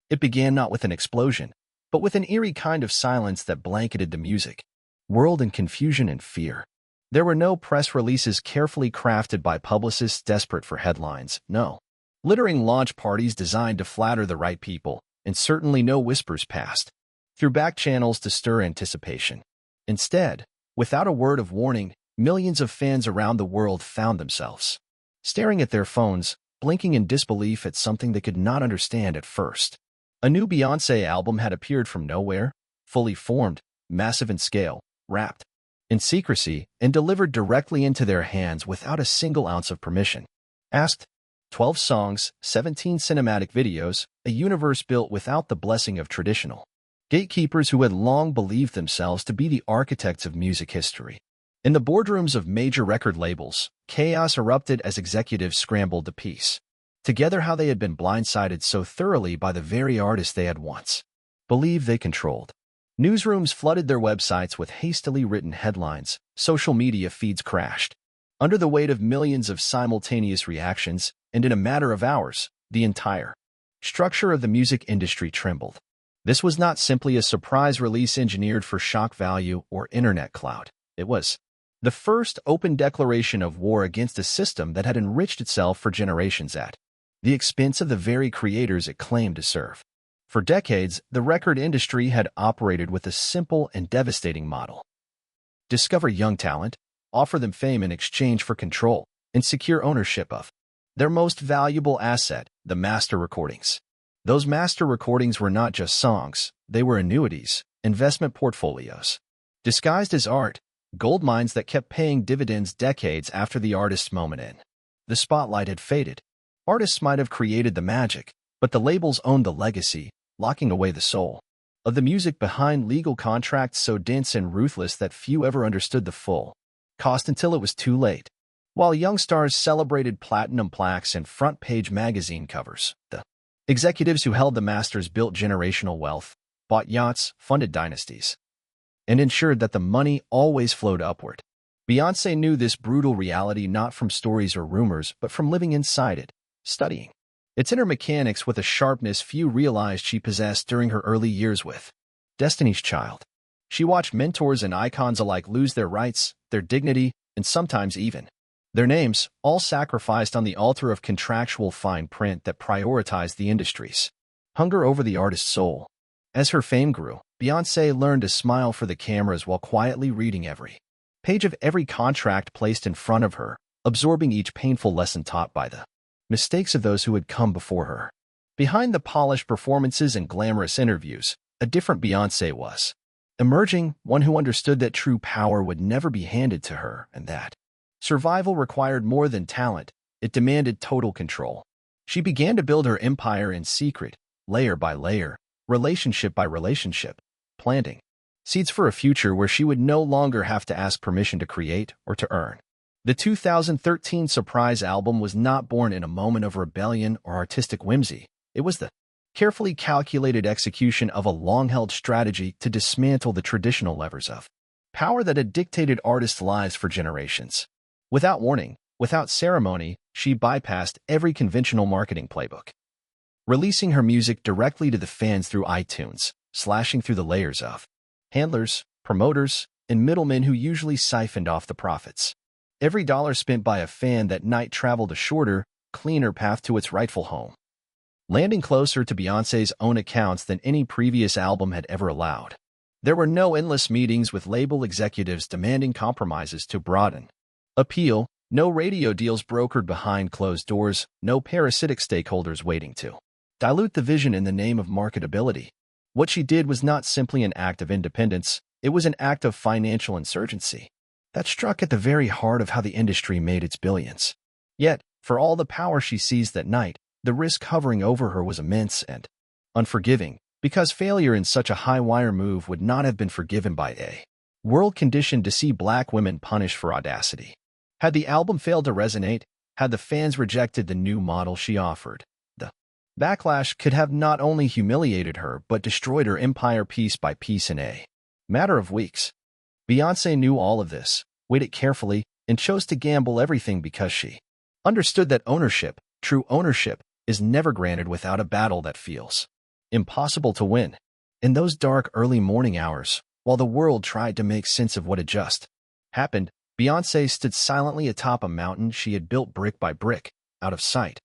It began not with an explosion, but with an eerie kind of silence that blanketed the music, world in confusion and fear. There were no press releases carefully crafted by publicists desperate for headlines, no littering launch parties designed to flatter the right people, and certainly no whispers passed through back channels to stir anticipation. Instead, without a word of warning, millions of fans around the world found themselves staring at their phones, blinking in disbelief at something they could not understand at first. A new Beyoncé album had appeared from nowhere, fully formed, massive in scale, wrapped in secrecy, and delivered directly into their hands without a single ounce of permission. Asked, 12 songs, 17 cinematic videos, a universe built without the blessing of traditional gatekeepers who had long believed themselves to be the architects of music history. In the boardrooms of major record labels, chaos erupted as executives scrambled to piece together how they had been blindsided so thoroughly by the very artists they had once believed they controlled. Newsrooms flooded their websites with hastily written headlines, social media feeds crashed under the weight of millions of simultaneous reactions, and in a matter of hours, the entire structure of the music industry trembled. This was not simply a surprise release engineered for shock value or internet clout. It was the first open declaration of war against a system that had enriched itself for generations at the expense of the very creators it claimed to serve. For decades, the record industry had operated with a simple and devastating model. Discover young talent, offer them fame in exchange for control, and secure ownership of their most valuable asset, the master recordings. Those master recordings were not just songs, they were annuities, investment portfolios. Disguised as art, gold mines that kept paying dividends decades after the artist's moment in the spotlight had faded. Artists might have created the magic, but the labels owned the legacy, locking away the soul of the music behind legal contracts so dense and ruthless that few ever understood the full cost until it was too late. While young stars celebrated platinum plaques and front-page magazine covers, the executives who held the masters built generational wealth, bought yachts, funded dynasties, and ensured that the money always flowed upward. Beyoncé knew this brutal reality not from stories or rumors, but from living inside it, studying its inner mechanics with a sharpness few realized she possessed during her early years with Destiny's Child. She watched mentors and icons alike lose their rights, their dignity, and sometimes even their names, all sacrificed on the altar of contractual fine print that prioritized the industry's hunger over the artist's soul. As her fame grew, Beyoncé learned to smile for the cameras while quietly reading every page of every contract placed in front of her, absorbing each painful lesson taught by the mistakes of those who had come before her. Behind the polished performances and glamorous interviews, a different Beyoncé was emerging, one who understood that true power would never be handed to her and that survival required more than talent, it demanded total control. She began to build her empire in secret, layer by layer, relationship by relationship, planting seeds for a future where she would no longer have to ask permission to create or to earn. The 2013 Surprise album was not born in a moment of rebellion or artistic whimsy. It was the carefully calculated execution of a long-held strategy to dismantle the traditional levers of power that had dictated artists' lives for generations. Without warning, without ceremony, she bypassed every conventional marketing playbook, releasing her music directly to the fans through iTunes, slashing through the layers of handlers, promoters, and middlemen who usually siphoned off the profits. Every dollar spent by a fan that night traveled a shorter, cleaner path to its rightful home, landing closer to Beyoncé's own accounts than any previous album had ever allowed. There were no endless meetings with label executives demanding compromises to broaden appeal, no radio deals brokered behind closed doors, no parasitic stakeholders waiting to dilute the vision in the name of marketability. What she did was not simply an act of independence, it was an act of financial insurgency that struck at the very heart of how the industry made its billions. Yet, for all the power she seized that night, the risk hovering over her was immense and unforgiving, because failure in such a high-wire move would not have been forgiven by a world conditioned to see black women punished for audacity. Had the album failed to resonate, had the fans rejected the new model she offered, the backlash could have not only humiliated her but destroyed her empire piece by piece in a matter of weeks. Beyoncé knew all of this, weighed it carefully, and chose to gamble everything because she understood that ownership, true ownership, is never granted without a battle that feels Impossible to win. In those dark early morning hours, while the world tried to make sense of what had just happened, Beyoncé stood silently atop a mountain she had built brick by brick, out of sight.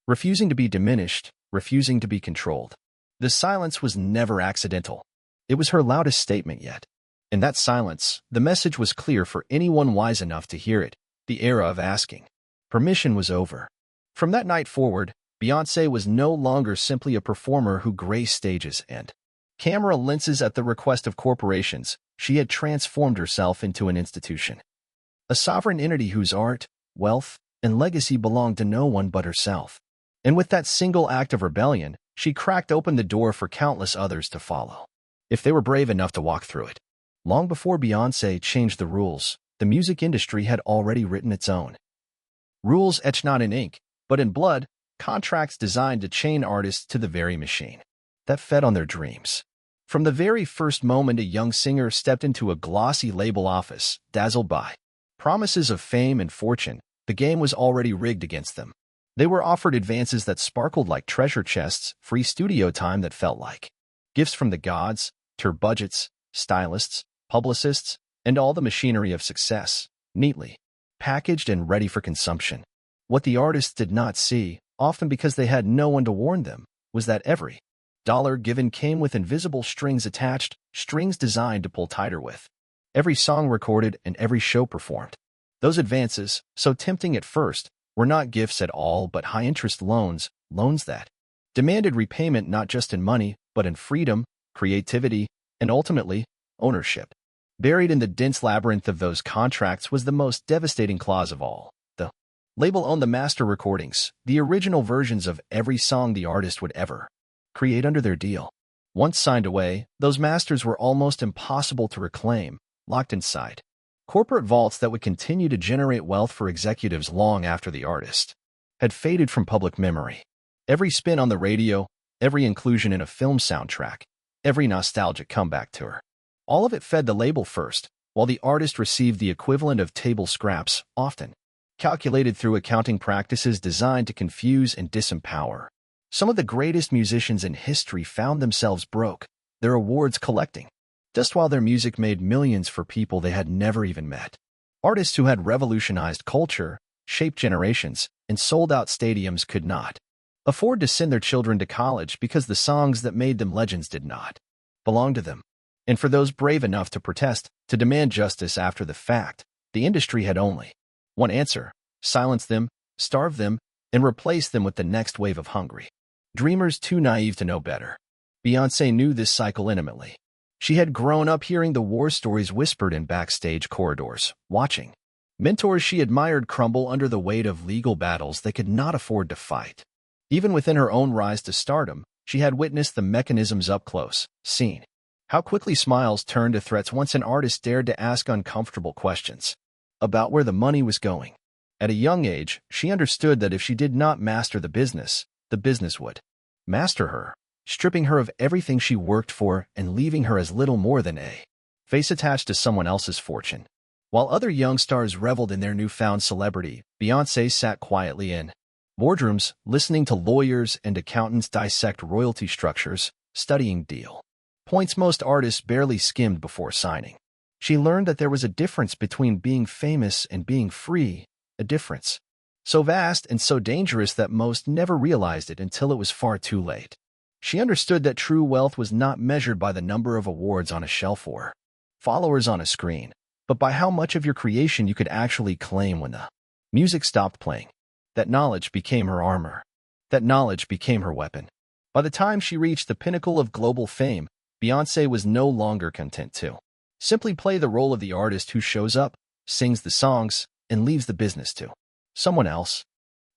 Refusing to be diminished, refusing to be controlled. The silence was never accidental. It was her loudest statement yet. In that silence, the message was clear for anyone wise enough to hear it. The era of asking permission was over. From that night forward, Beyoncé was no longer simply a performer who graced stages and camera lenses at the request of corporations. She had transformed herself into an institution. A sovereign entity whose art, wealth, and legacy belonged to no one but herself. And with that single act of rebellion, she cracked open the door for countless others to follow, if they were brave enough to walk through it. Long before Beyoncé changed the rules, the music industry had already written its own. Rules etched not in ink, but in blood, contracts designed to chain artists to the very machine that fed on their dreams. From the very first moment a young singer stepped into a glossy label office, dazzled by promises of fame and fortune, the game was already rigged against them. They were offered advances that sparkled like treasure chests, free studio time that felt like gifts from the gods, tour budgets, stylists, publicists, and all the machinery of success, neatly packaged and ready for consumption. What the artists did not see, often because they had no one to warn them, was that every dollar given came with invisible strings attached, strings designed to pull tighter with every song recorded and every show performed. Those advances, so tempting at first, were not gifts at all but high-interest loans, loans that demanded repayment not just in money, but in freedom, creativity, and ultimately, ownership. Buried in the dense labyrinth of those contracts was the most devastating clause of all. The label owned the master recordings, the original versions of every song the artist would ever create under their deal. Once signed away, those masters were almost impossible to reclaim, locked inside corporate vaults that would continue to generate wealth for executives long after the artist had faded from public memory. Every spin on the radio, every inclusion in a film soundtrack, every nostalgic comeback tour, all of it fed the label first, while the artist received the equivalent of table scraps, often calculated through accounting practices designed to confuse and disempower. Some of the greatest musicians in history found themselves broke, their awards collecting just while their music made millions for people they had never even met. Artists who had revolutionized culture, shaped generations, and sold out stadiums could not afford to send their children to college because the songs that made them legends did not belong to them. And for those brave enough to protest, to demand justice after the fact, the industry had only one answer: silence them, starve them, and replace them with the next wave of hungry dreamers too naive to know better. Beyoncé knew this cycle intimately. She had grown up hearing the war stories whispered in backstage corridors, watching mentors she admired crumble under the weight of legal battles they could not afford to fight. Even within her own rise to stardom, she had witnessed the mechanisms up close, seen how quickly smiles turned to threats once an artist dared to ask uncomfortable questions about where the money was going. At a young age, she understood that if she did not master the business would master her, stripping her of everything she worked for and leaving her as little more than a face attached to someone else's fortune. While other young stars reveled in their newfound celebrity, Beyoncé sat quietly in boardrooms, listening to lawyers and accountants dissect royalty structures, studying deal points most artists barely skimmed before signing. She learned that there was a difference between being famous and being free, a difference so vast and so dangerous that most never realized it until it was far too late. She understood that true wealth was not measured by the number of awards on a shelf or followers on a screen, but by how much of your creation you could actually claim when the music stopped playing. That knowledge became her armor. That knowledge became her weapon. By the time she reached the pinnacle of global fame, Beyoncé was no longer content to simply play the role of the artist who shows up, sings the songs, and leaves the business to someone else.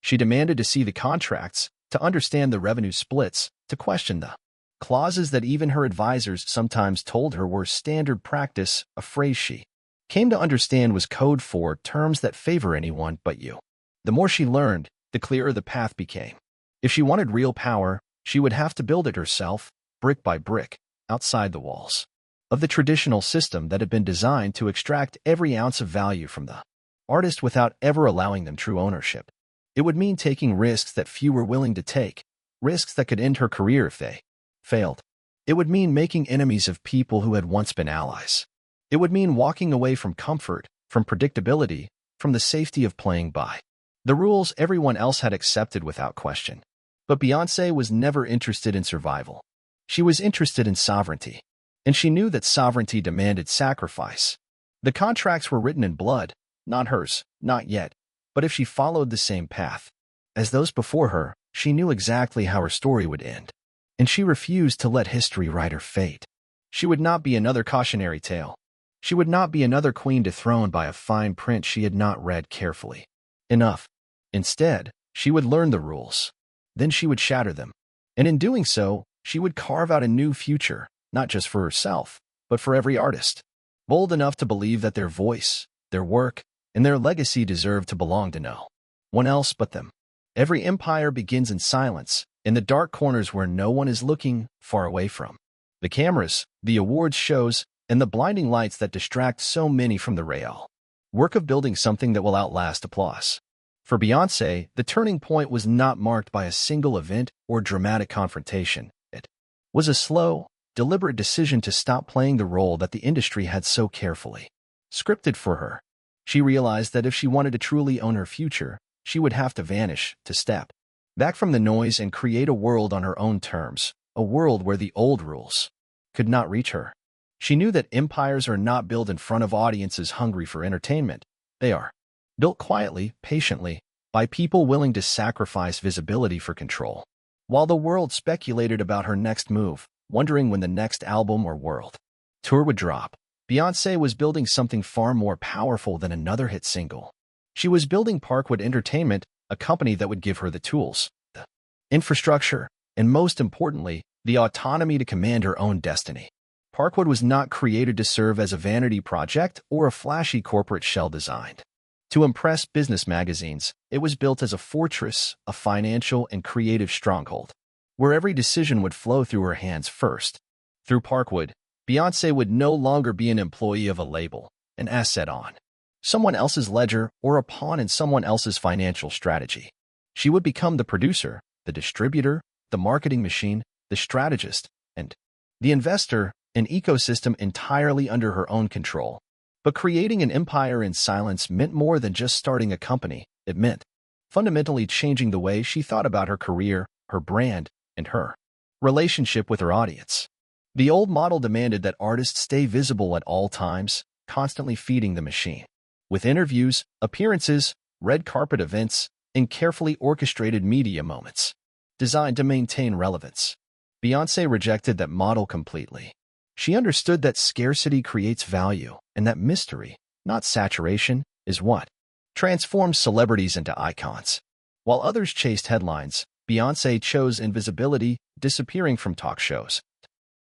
She demanded to see the contracts, to understand the revenue splits, to question the clauses that even her advisors sometimes told her were standard practice, a phrase she came to understand was code for terms that favor anyone but you. The more she learned, the clearer the path became. If she wanted real power, she would have to build it herself, brick by brick, outside the walls of the traditional system that had been designed to extract every ounce of value from the artist without ever allowing them true ownership. It would mean taking risks that few were willing to take, risks that could end her career if they failed. It would mean making enemies of people who had once been allies. It would mean walking away from comfort, from predictability, from the safety of playing by the rules everyone else had accepted without question. But Beyoncé was never interested in survival. She was interested in sovereignty. And she knew that sovereignty demanded sacrifice. The contracts were written in blood, not hers, not yet. But if she followed the same path as those before her, she knew exactly how her story would end. And she refused to let history write her fate. She would not be another cautionary tale. She would not be another queen dethroned by a fine print she had not read carefully enough. Instead, she would learn the rules. Then she would shatter them. And in doing so, she would carve out a new future, not just for herself, but for every artist, bold enough to believe that their voice, their work, and their legacy deserve to belong to no one else but them. Every empire begins in silence, in the dark corners where no one is looking, far away from the cameras, the awards shows, and the blinding lights that distract so many from the real work of building something that will outlast applause. For Beyoncé, the turning point was not marked by a single event or dramatic confrontation. It was a slow, deliberate decision to stop playing the role that the industry had so carefully scripted for her. She realized that if she wanted to truly own her future, she would have to vanish, to step back from the noise and create a world on her own terms, a world where the old rules could not reach her. She knew that empires are not built in front of audiences hungry for entertainment. They are built quietly, patiently, by people willing to sacrifice visibility for control. While the world speculated about her next move, wondering when the next album or world tour would drop, Beyoncé was building something far more powerful than another hit single. She was building Parkwood Entertainment, a company that would give her the tools, the infrastructure, and most importantly, the autonomy to command her own destiny. Parkwood was not created to serve as a vanity project or a flashy corporate shell designed to impress business magazines. It was built as a fortress, a financial and creative stronghold, where every decision would flow through her hands first. Through Parkwood, Beyoncé would no longer be an employee of a label, an asset on someone else's ledger, or a pawn in someone else's financial strategy. She would become the producer, the distributor, the marketing machine, the strategist, and the investor, an ecosystem entirely under her own control. But creating an empire in silence meant more than just starting a company. It meant fundamentally changing the way she thought about her career, her brand, and her relationship with her audience. The old model demanded that artists stay visible at all times, constantly feeding the machine with interviews, appearances, red carpet events, and carefully orchestrated media moments designed to maintain relevance. Beyoncé rejected that model completely. She understood that scarcity creates value, and that mystery, not saturation, is what transforms celebrities into icons. While others chased headlines, Beyoncé chose invisibility, disappearing from talk shows,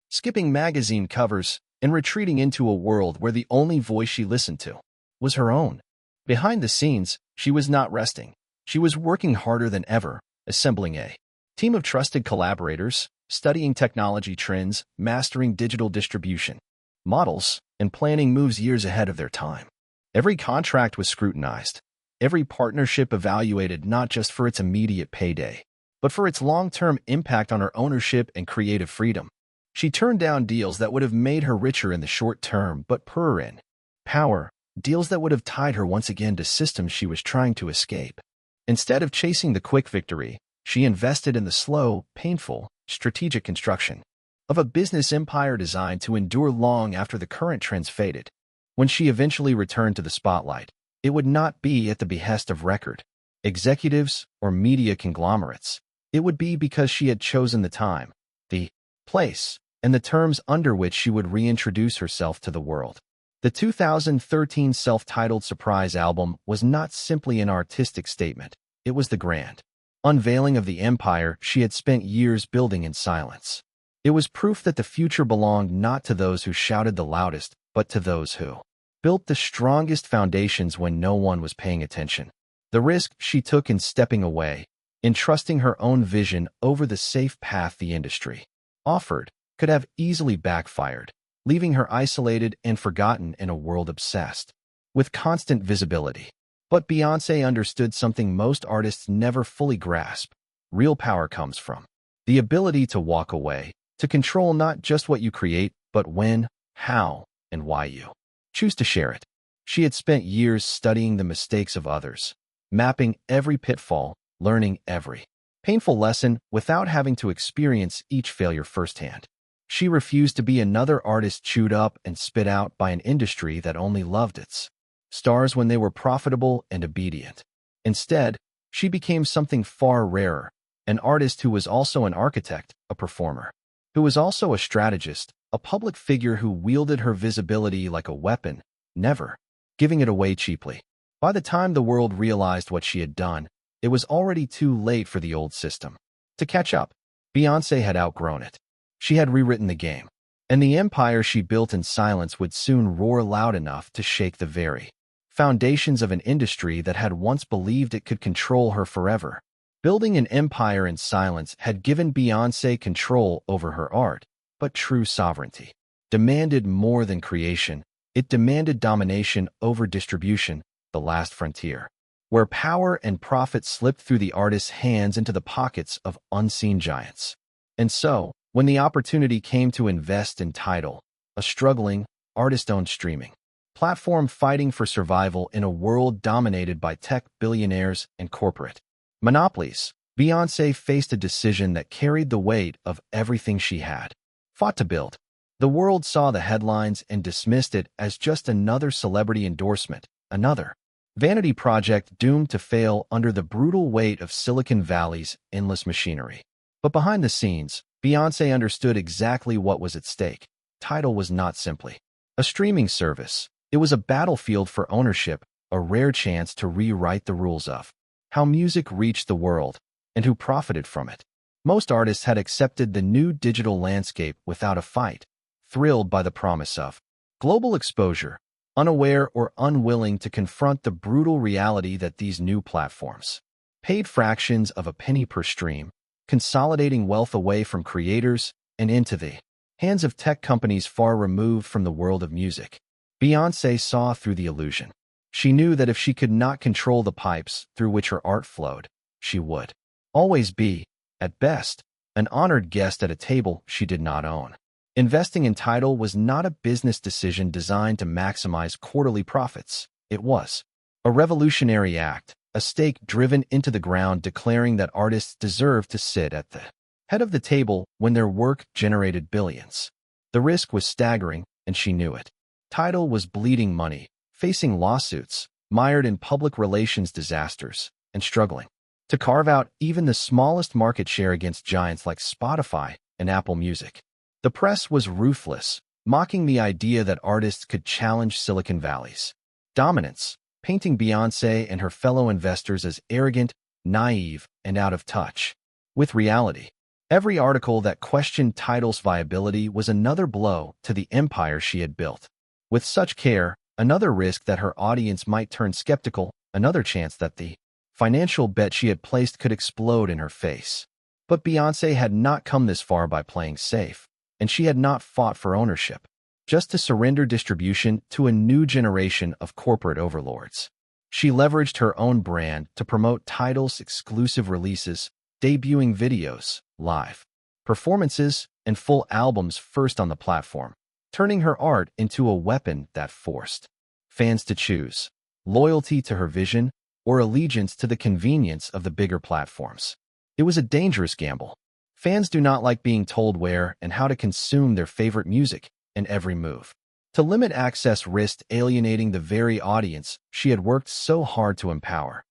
skipping magazine covers, and retreating into a world where the only voice she listened to was her own. Behind the scenes, she was not resting. She was working harder than ever, assembling a team of trusted collaborators, studying technology trends, mastering digital distribution models, and planning moves years ahead of their time. Every contract was scrutinized. Every partnership evaluated not just for its immediate payday, but for its long-term impact on her ownership and creative freedom. She turned down deals that would have made her richer in the short term, but put her in power, deals that would have tied her once again to systems she was trying to escape. Instead of chasing the quick victory, she invested in the slow, painful, strategic construction of a business empire designed to endure long after the current trends faded. When she eventually returned to the spotlight, it would not be at the behest of record executives or media conglomerates. It would be because she had chosen the time, the place, and the terms under which she would reintroduce herself to the world. The 2013 self-titled surprise album was not simply an artistic statement. It was the grand unveiling of the empire she had spent years building in silence. It was proof that the future belonged not to those who shouted the loudest, but to those who built the strongest foundations when no one was paying attention. The risk she took in stepping away, in trusting her own vision over the safe path the industry offered, could have easily backfired, leaving her isolated and forgotten in a world obsessed with constant visibility. But Beyoncé understood something most artists never fully grasp. Real power comes from the ability to walk away, to control not just what you create, but when, how, and why you choose to share it. She had spent years studying the mistakes of others, mapping every pitfall, learning every painful lesson without having to experience each failure firsthand. She refused to be another artist chewed up and spit out by an industry that only loved its stars when they were profitable and obedient. Instead, she became something far rarer, an artist who was also an architect, a performer, who was also a strategist, a public figure who wielded her visibility like a weapon, never giving it away cheaply. By the time the world realized what she had done, it was already too late for the old system to catch up. Beyoncé had outgrown it. She had rewritten the game, and the empire she built in silence would soon roar loud enough to shake the very foundations of an industry that had once believed it could control her forever. Building an empire in silence had given Beyoncé control over her art, but true sovereignty demanded more than creation. It demanded domination over distribution, the last frontier, where power and profit slipped through the artist's hands into the pockets of unseen giants. And so, when the opportunity came to invest in Tidal, a struggling, artist-owned streaming platform fighting for survival in a world dominated by tech billionaires and corporate monopolies, Beyoncé faced a decision that carried the weight of everything she had fought to build. The world saw the headlines and dismissed it as just another celebrity endorsement, another vanity project doomed to fail under the brutal weight of Silicon Valley's endless machinery. But behind the scenes, Beyoncé understood exactly what was at stake. Tidal was not simply a streaming service. It was a battlefield for ownership, a rare chance to rewrite the rules of how music reached the world and who profited from it. Most artists had accepted the new digital landscape without a fight, thrilled by the promise of global exposure, unaware or unwilling to confront the brutal reality that these new platforms paid fractions of a penny per stream, consolidating wealth away from creators and into the hands of tech companies far removed from the world of music. Beyoncé saw through the illusion. She knew that if she could not control the pipes through which her art flowed, she would always be, at best, an honored guest at a table she did not own. Investing in Tidal was not a business decision designed to maximize quarterly profits. It was a revolutionary act, a stake driven into the ground declaring that artists deserved to sit at the head of the table when their work generated billions. The risk was staggering, and she knew it. Tidal was bleeding money, facing lawsuits, mired in public relations disasters, and struggling to carve out even the smallest market share against giants like Spotify and Apple Music. The press was ruthless, mocking the idea that artists could challenge Silicon Valley's dominance, painting Beyoncé and her fellow investors as arrogant, naive, and out of touch with reality. Every article that questioned Tidal's viability was another blow to the empire she had built. With such care, another risk that her audience might turn skeptical, another chance that the financial bet she had placed could explode in her face. But Beyoncé had not come this far by playing safe, and she had not fought for ownership, just to surrender distribution to a new generation of corporate overlords. She leveraged her own brand to promote Tidal's exclusive releases, debuting videos, live performances, and full albums first on the platform, turning her art into a weapon that forced fans to choose loyalty to her vision or allegiance to the convenience of the bigger platforms. It was a dangerous gamble. Fans do not like being told where and how to consume their favorite music, and every move to limit access risked alienating the very audience she had worked so hard to empower.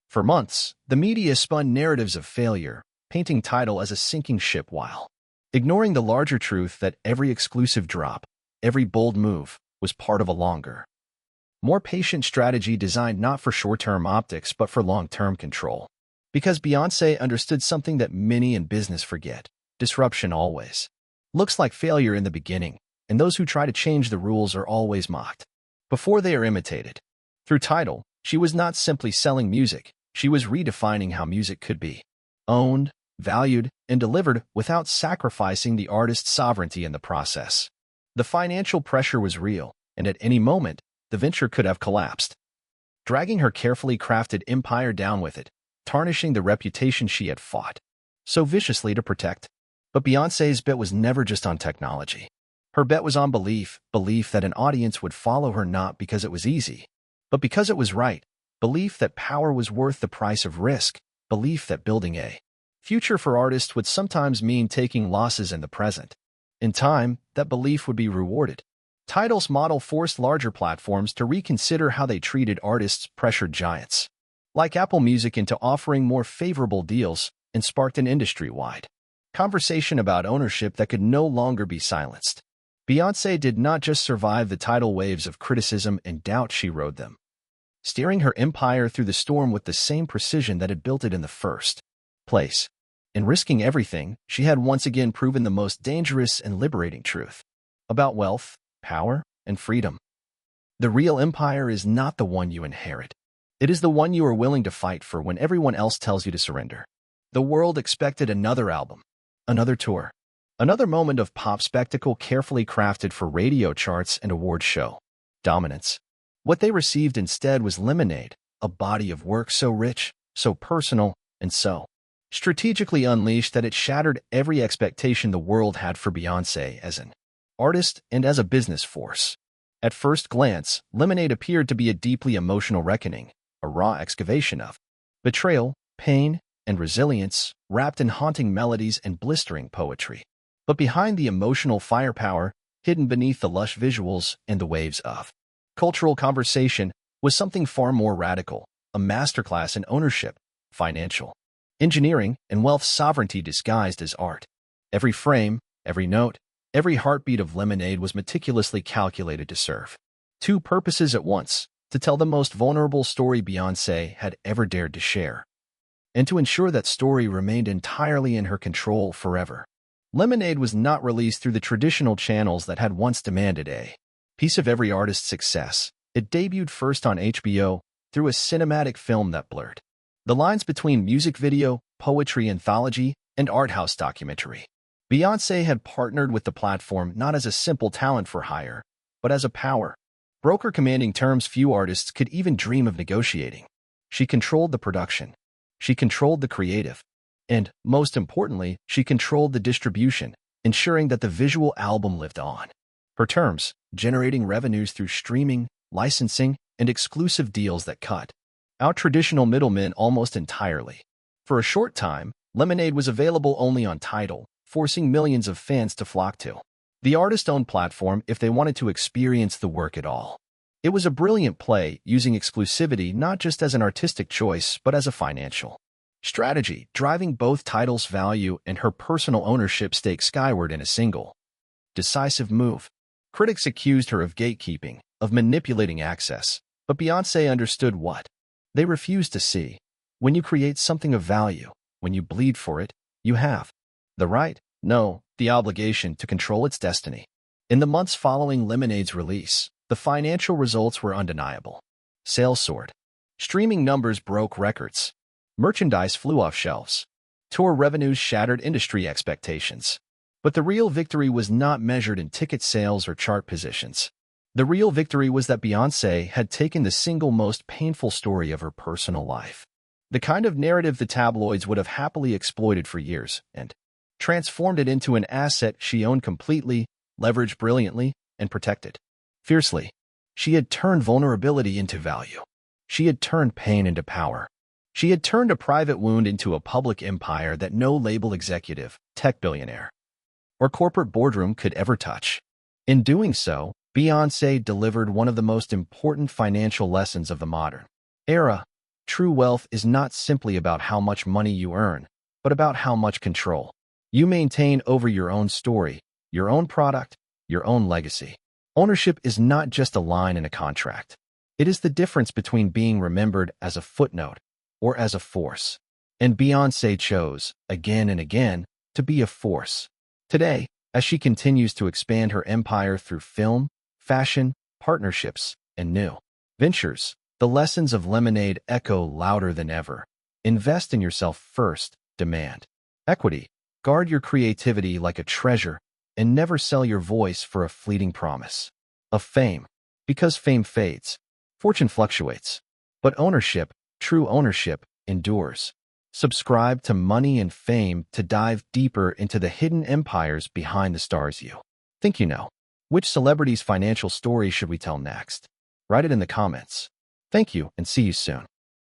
For months, the media spun narratives of failure, painting Tidal as a sinking ship while ignoring the larger truth that every exclusive drop, every bold move, was part of a longer, more patient strategy designed not for short-term optics but for long-term control. Because Beyoncé understood something that many in business forget: disruption always looks like failure in the beginning, and those who try to change the rules are always mocked before they are imitated. Through Tidal, she was not simply selling music, she was redefining how music could be owned, valued, and delivered without sacrificing the artist's sovereignty in the process. The financial pressure was real, and at any moment, the venture could have collapsed, dragging her carefully crafted empire down with it, tarnishing the reputation she had fought so viciously to protect. But Beyoncé's bet was never just on technology. Her bet was on belief that an audience would follow her not because it was easy, but because it was right, belief that power was worth the price of risk, belief that building a future for artists would sometimes mean taking losses in the present. In time, that belief would be rewarded. Tidal's model forced larger platforms to reconsider how they treated artists, pressured giants like Apple Music into offering more favorable deals, and sparked an industry-wide conversation about ownership that could no longer be silenced. Beyoncé did not just survive the tidal waves of criticism and doubt, she rode them, steering her empire through the storm with the same precision that had built it in the first place. In risking everything, she had once again proven the most dangerous and liberating truth about wealth, power, and freedom. The real empire is not the one you inherit. It is the one you are willing to fight for when everyone else tells you to surrender. The world expected another album, another tour, another moment of pop spectacle carefully crafted for radio charts and award show dominance. What they received instead was Lemonade, a body of work so rich, so personal, and so strategically unleashed that it shattered every expectation the world had for Beyoncé as an artist and as a business force. At first glance, Lemonade appeared to be a deeply emotional reckoning, a raw excavation of betrayal, pain, and resilience, wrapped in haunting melodies and blistering poetry. But behind the emotional firepower, hidden beneath the lush visuals and the waves of cultural conversation, was something far more radical, a masterclass in ownership, financial engineering, and wealth sovereignty disguised as art. Every frame, every note, every heartbeat of Lemonade was meticulously calculated to serve two purposes at once: to tell the most vulnerable story Beyoncé had ever dared to share, and to ensure that story remained entirely in her control forever. Lemonade was not released through the traditional channels that had once demanded a piece of every artist's success. It debuted first on HBO through a cinematic film that blurred the lines between music video, poetry anthology, and art house documentary. Beyoncé had partnered with the platform not as a simple talent for hire, but as a power broker commanding terms few artists could even dream of negotiating. She controlled the production. She controlled the creative. And, most importantly, she controlled the distribution, ensuring that the visual album lived on her terms, generating revenues through streaming, licensing, and exclusive deals that cut out traditional middlemen almost entirely. For a short time, Lemonade was available only on Tidal, forcing millions of fans to flock to the artist-owned platform if they wanted to experience the work at all. It was a brilliant play, using exclusivity not just as an artistic choice but as a financial strategy, driving both Tidal's value and her personal ownership stake skyward in a single, decisive move. Critics accused her of gatekeeping, of manipulating access, but Beyoncé understood what they refused to see. When you create something of value, when you bleed for it, you have the right, no, the obligation to control its destiny. In the months following Lemonade's release, the financial results were undeniable. Sales soared. Streaming numbers broke records. Merchandise flew off shelves. Tour revenues shattered industry expectations. But the real victory was not measured in ticket sales or chart positions. The real victory was that Beyoncé had taken the single most painful story of her personal life, the kind of narrative the tabloids would have happily exploited for years, and transformed it into an asset she owned completely, leveraged brilliantly, and protected fiercely. She had turned vulnerability into value. She had turned pain into power. She had turned a private wound into a public empire that no label executive, tech billionaire, or corporate boardroom could ever touch. In doing so, Beyoncé delivered one of the most important financial lessons of the modern era. True wealth is not simply about how much money you earn, but about how much control you maintain over your own story, your own product, your own legacy. Ownership is not just a line in a contract. It is the difference between being remembered as a footnote or as a force. And Beyoncé chose, again and again, to be a force. Today, as she continues to expand her empire through film, fashion, partnerships, and new ventures, the lessons of Lemonade echo louder than ever. Invest in yourself first, demand equity, guard your creativity like a treasure, and never sell your voice for a fleeting promise of fame. Because fame fades, fortune fluctuates, but ownership, true ownership, endures. Subscribe to Money and Fame to dive deeper into the hidden empires behind the stars you think you know. Which celebrity's financial story should we tell next? Write it in the comments. Thank you and see you soon.